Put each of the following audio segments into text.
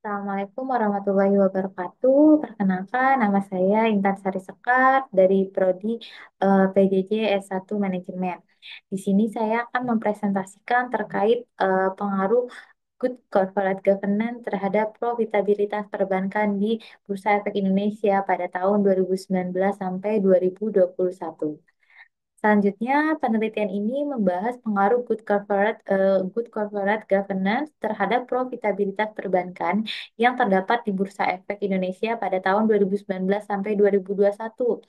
Assalamualaikum warahmatullahi wabarakatuh. Perkenalkan, nama saya Intan Sari Sekar dari Prodi PJJ S1 Manajemen. Di sini saya akan mempresentasikan terkait pengaruh good corporate governance terhadap profitabilitas perbankan di Bursa Efek Indonesia pada tahun 2019 sampai 2021. Selanjutnya, penelitian ini membahas pengaruh good corporate governance terhadap profitabilitas perbankan yang terdapat di Bursa Efek Indonesia pada tahun 2019 sampai 2021.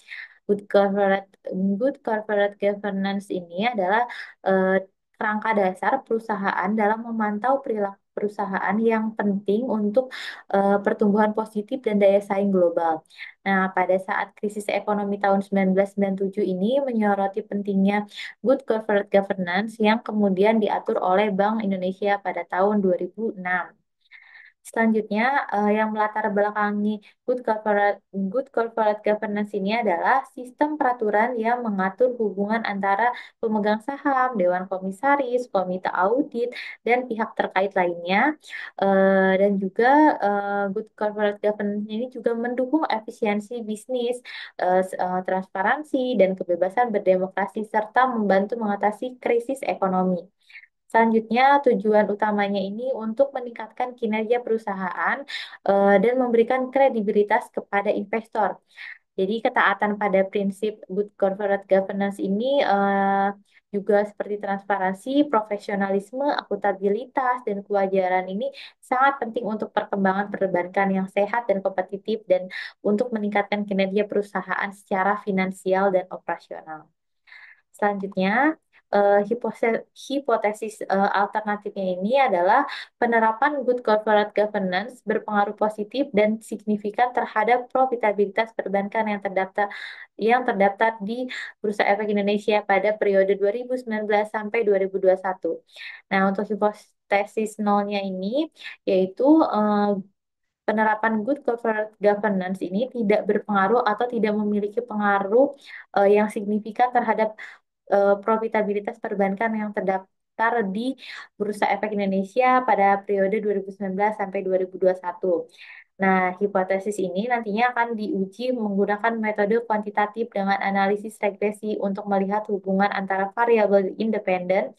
Good corporate Good corporate governance ini adalah eh, kerangka dasar perusahaan dalam memantau perilaku perusahaan yang penting untuk pertumbuhan positif dan daya saing global. Nah, pada saat krisis ekonomi tahun 1997 ini menyoroti pentingnya good corporate governance yang kemudian diatur oleh Bank Indonesia pada tahun 2006. Selanjutnya, yang melatar belakangi good corporate governance ini adalah sistem peraturan yang mengatur hubungan antara pemegang saham, dewan komisaris, komite audit, dan pihak terkait lainnya. Dan juga good corporate governance ini juga mendukung efisiensi bisnis, transparansi, dan kebebasan berdemokrasi serta membantu mengatasi krisis ekonomi. Selanjutnya, tujuan utamanya ini untuk meningkatkan kinerja perusahaan dan memberikan kredibilitas kepada investor. Jadi, ketaatan pada prinsip good corporate governance ini juga seperti transparansi, profesionalisme, akuntabilitas, dan kewajaran ini sangat penting untuk perkembangan perbankan yang sehat dan kompetitif dan untuk meningkatkan kinerja perusahaan secara finansial dan operasional. Selanjutnya, hipotesis alternatifnya ini adalah penerapan good corporate governance berpengaruh positif dan signifikan terhadap profitabilitas perbankan yang terdaftar di Bursa Efek Indonesia pada periode 2019 sampai 2021. Nah, untuk hipotesis nolnya ini yaitu penerapan good corporate governance ini tidak berpengaruh atau tidak memiliki pengaruh yang signifikan terhadap profitabilitas perbankan yang terdaftar di Bursa Efek Indonesia pada periode 2019 sampai 2021. Nah, hipotesis ini nantinya akan diuji menggunakan metode kuantitatif dengan analisis regresi untuk melihat hubungan antara variabel independen,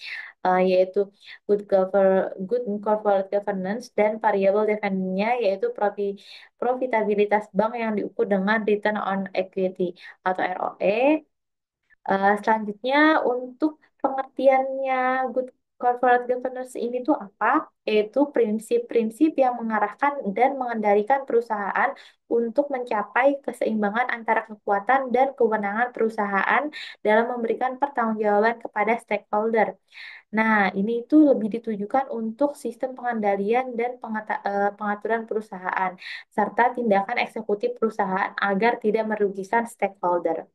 yaitu good corporate governance, dan variabel dependennya, yaitu profitabilitas bank yang diukur dengan return on equity atau ROE. Selanjutnya, untuk pengertiannya good corporate governance ini tuh apa? Yaitu prinsip-prinsip yang mengarahkan dan mengendalikan perusahaan untuk mencapai keseimbangan antara kekuatan dan kewenangan perusahaan dalam memberikan pertanggungjawaban kepada stakeholder. Nah, ini itu lebih ditujukan untuk sistem pengendalian dan pengaturan perusahaan, serta tindakan eksekutif perusahaan agar tidak merugikan stakeholder.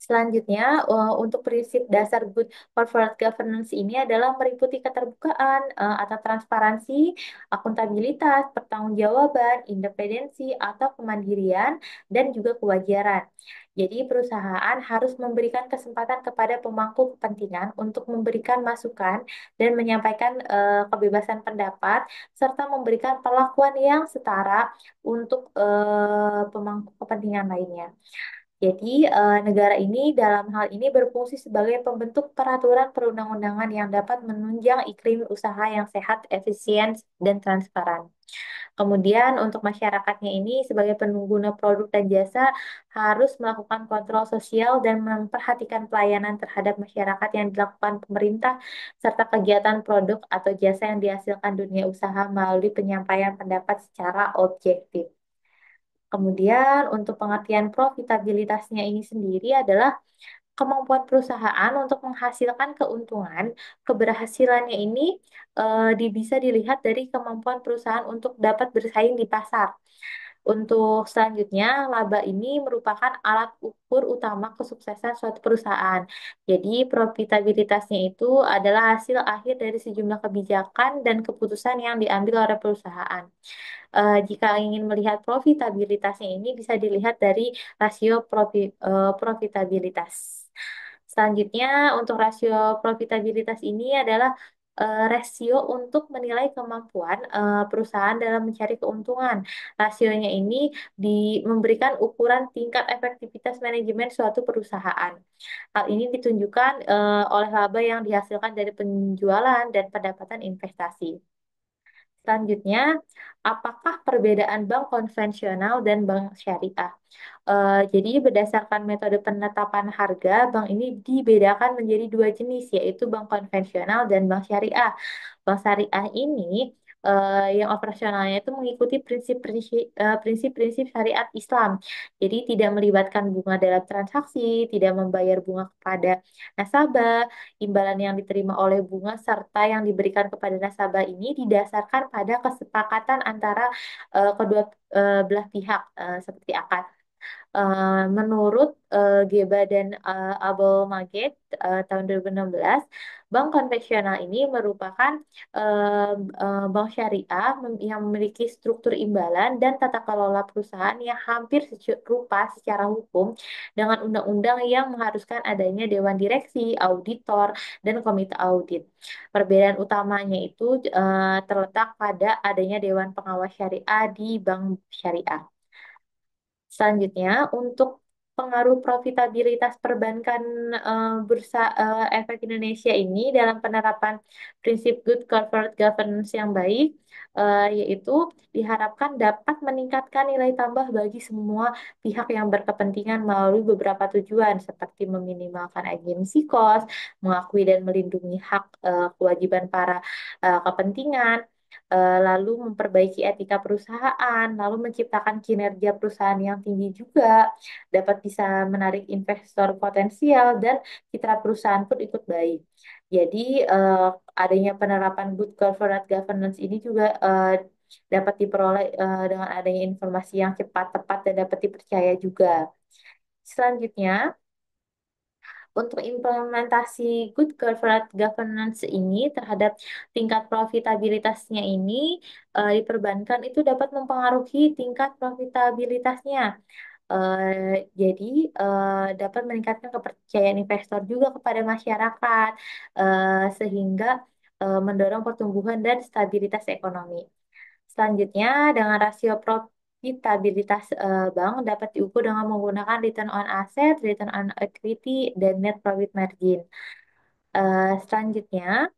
Selanjutnya, untuk prinsip dasar good corporate governance ini adalah meliputi keterbukaan atau transparansi, akuntabilitas, pertanggungjawaban, independensi atau kemandirian, dan juga kewajaran. Jadi, perusahaan harus memberikan kesempatan kepada pemangku kepentingan untuk memberikan masukan dan menyampaikan kebebasan pendapat, serta memberikan perlakuan yang setara untuk pemangku kepentingan lainnya. Jadi, negara ini dalam hal ini berfungsi sebagai pembentuk peraturan perundang-undangan yang dapat menunjang iklim usaha yang sehat, efisien, dan transparan. Kemudian, untuk masyarakatnya ini sebagai pengguna produk dan jasa harus melakukan kontrol sosial dan memperhatikan pelayanan terhadap masyarakat yang dilakukan pemerintah serta kegiatan produk atau jasa yang dihasilkan dunia usaha melalui penyampaian pendapat secara objektif. Kemudian untuk pengertian profitabilitasnya ini sendiri adalah kemampuan perusahaan untuk menghasilkan keuntungan. Keberhasilannya ini bisa dilihat dari kemampuan perusahaan untuk dapat bersaing di pasar. Untuk selanjutnya, laba ini merupakan alat ukur utama kesuksesan suatu perusahaan. Jadi, profitabilitasnya itu adalah hasil akhir dari sejumlah kebijakan dan keputusan yang diambil oleh perusahaan. Jika ingin melihat profitabilitasnya ini bisa dilihat dari rasio profitabilitas. Selanjutnya, untuk rasio profitabilitas ini adalah rasio untuk menilai kemampuan perusahaan dalam mencari keuntungan. Rasionya ini memberikan ukuran tingkat efektivitas manajemen suatu perusahaan. Hal ini ditunjukkan oleh laba yang dihasilkan dari penjualan dan pendapatan investasi. Selanjutnya, apakah perbedaan bank konvensional dan bank syariah? Jadi berdasarkan metode penetapan harga, bank ini dibedakan menjadi dua jenis, yaitu bank konvensional dan bank syariah. Bank syariah ini yang operasionalnya itu mengikuti prinsip-prinsip syariat Islam. Jadi tidak melibatkan bunga dalam transaksi, tidak membayar bunga kepada nasabah, imbalan yang diterima oleh bunga serta yang diberikan kepada nasabah ini didasarkan pada kesepakatan antara kedua belah pihak seperti akad. Menurut Geba dan Abel Maget tahun 2016, bank konvensional ini merupakan bank syariah yang memiliki struktur imbalan dan tata kelola perusahaan yang hampir serupa secara hukum dengan undang-undang yang mengharuskan adanya dewan direksi, auditor, dan komite audit. Perbedaan utamanya itu terletak pada adanya dewan pengawas syariah di bank syariah. Selanjutnya, untuk pengaruh profitabilitas perbankan Bursa Efek Indonesia ini dalam penerapan prinsip good corporate governance yang baik, yaitu diharapkan dapat meningkatkan nilai tambah bagi semua pihak yang berkepentingan melalui beberapa tujuan, seperti meminimalkan agensi cost, mengakui dan melindungi hak kewajiban para kepentingan, lalu memperbaiki etika perusahaan, lalu menciptakan kinerja perusahaan yang tinggi juga, dapat bisa menarik investor potensial dan citra perusahaan pun ikut baik. Jadi eh, adanya penerapan good corporate governance ini juga dapat diperoleh dengan adanya informasi yang cepat, tepat, dan dapat dipercaya juga. Selanjutnya, untuk implementasi good corporate governance ini terhadap tingkat profitabilitasnya ini diperbankan itu dapat mempengaruhi tingkat profitabilitasnya. Jadi dapat meningkatkan kepercayaan investor juga kepada masyarakat sehingga mendorong pertumbuhan dan stabilitas ekonomi. Selanjutnya, dengan rasio profitabilitas bank dapat diukur dengan menggunakan return on asset, return on equity, dan net profit margin. Selanjutnya,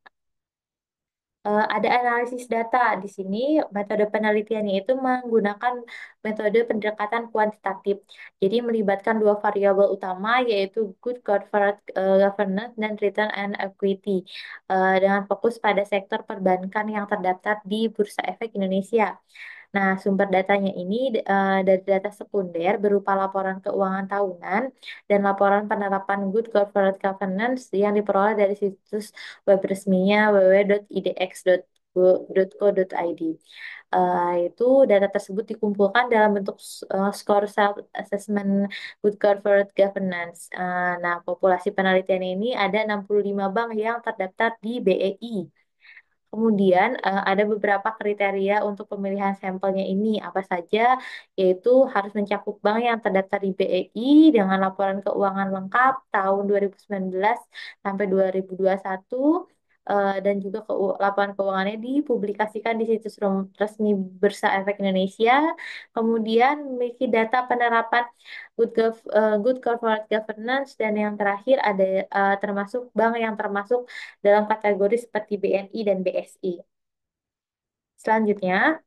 ada analisis data di sini. Metode penelitiannya itu menggunakan metode pendekatan kuantitatif. Jadi melibatkan dua variabel utama yaitu good corporate governance dan return on equity dengan fokus pada sektor perbankan yang terdaftar di Bursa Efek Indonesia. Nah, sumber datanya ini dari data sekunder berupa laporan keuangan tahunan dan laporan penerapan good corporate governance yang diperoleh dari situs web resminya www.idx.co.id. Itu data tersebut dikumpulkan dalam bentuk skor self assessment good corporate governance. Nah, populasi penelitian ini ada 65 bank yang terdaftar di BEI. Kemudian ada beberapa kriteria untuk pemilihan sampelnya ini apa saja, yaitu harus mencakup bank yang terdaftar di BEI dengan laporan keuangan lengkap tahun 2019 sampai 2021 dan juga laporan keuangannya dipublikasikan di situs resmi Bursa Efek Indonesia. Kemudian memiliki data penerapan good corporate governance dan yang terakhir ada termasuk bank yang termasuk dalam kategori seperti BNI dan BSI. Selanjutnya,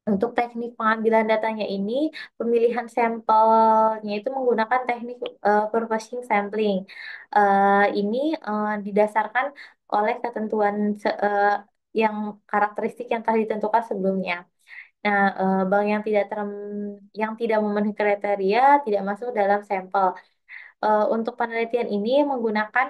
untuk teknik pengambilan datanya ini, pemilihan sampelnya itu menggunakan teknik purposing sampling. Ini didasarkan oleh ketentuan yang karakteristik yang telah ditentukan sebelumnya. Nah, bank yang tidak memenuhi kriteria tidak masuk dalam sampel. Untuk penelitian ini menggunakan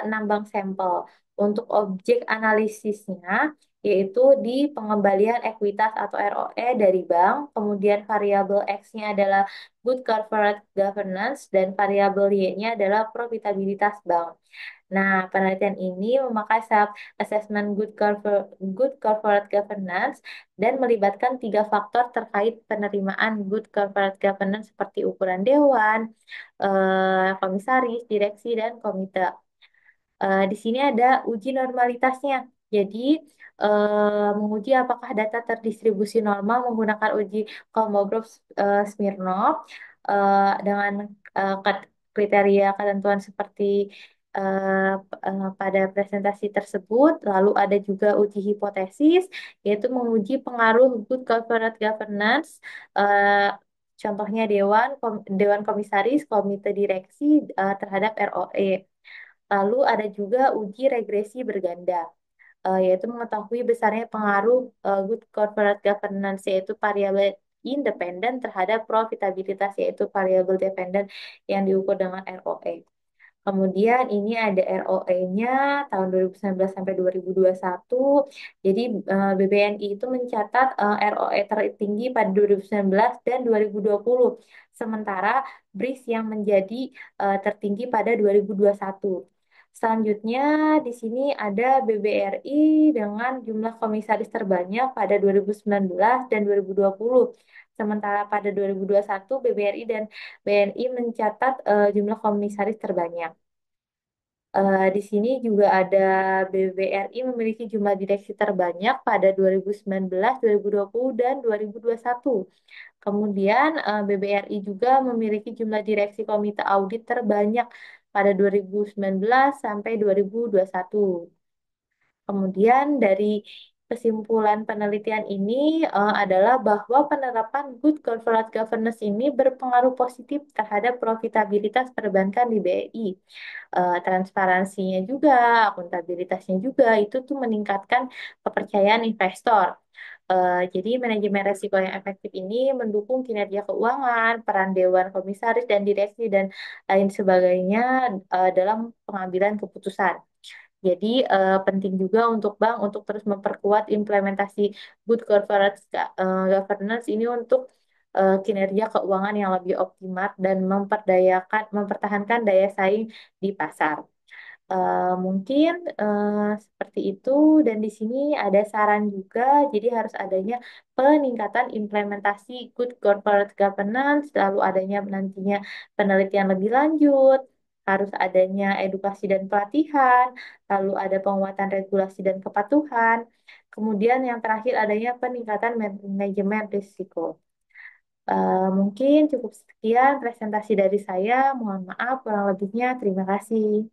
6 bank sampel. Untuk objek analisisnya yaitu di pengembalian ekuitas atau ROE dari bank, kemudian variabel X-nya adalah good corporate governance dan variabel Y-nya adalah profitabilitas bank. Nah, penelitian ini memakai self-assessment good corporate governance dan melibatkan tiga faktor terkait penerimaan good corporate governance seperti ukuran dewan, komisaris, direksi, dan komite. Di sini ada uji normalitasnya. Jadi, menguji apakah data terdistribusi normal menggunakan uji Kolmogorov Smirnov dengan kriteria ketentuan seperti pada presentasi tersebut. Lalu ada juga uji hipotesis, yaitu menguji pengaruh good corporate governance. eh, Contohnya Dewan Komisaris, Komite Direksi terhadap ROE. Lalu ada juga uji regresi berganda, yaitu mengetahui besarnya pengaruh good corporate governance, yaitu variabel independen terhadap profitabilitas, yaitu variabel dependen yang diukur dengan ROE. Kemudian ini ada ROE-nya tahun 2019 sampai 2021. Jadi BBNI itu mencatat ROE tertinggi pada 2019 dan 2020. Sementara BRIS yang menjadi tertinggi pada 2021. Selanjutnya di sini ada BBRI dengan jumlah komisaris terbanyak pada 2019 dan 2020. Sementara pada 2021 BBRI dan BNI mencatat jumlah komisaris terbanyak. Di sini juga ada BBRI memiliki jumlah direksi terbanyak pada 2019, 2020, dan 2021. Kemudian BBRI juga memiliki jumlah direksi komite audit terbanyak pada 2019 sampai 2021. Kemudian dari kesimpulan penelitian ini adalah bahwa penerapan good corporate governance ini berpengaruh positif terhadap profitabilitas perbankan di BRI. Transparansinya juga, akuntabilitasnya juga itu tuh meningkatkan kepercayaan investor. Jadi manajemen resiko yang efektif ini mendukung kinerja keuangan, peran dewan komisaris dan direksi dan lain sebagainya dalam pengambilan keputusan. Jadi penting juga untuk bank untuk terus memperkuat implementasi good corporate governance ini untuk kinerja keuangan yang lebih optimal dan mempertahankan daya saing di pasar. Mungkin seperti itu, dan di sini ada saran juga, jadi harus adanya peningkatan implementasi good corporate governance, lalu adanya nantinya penelitian lebih lanjut, harus adanya edukasi dan pelatihan, lalu ada penguatan regulasi dan kepatuhan, kemudian yang terakhir adanya peningkatan manajemen risiko. Mungkin cukup sekian presentasi dari saya, mohon maaf kurang lebihnya, terima kasih.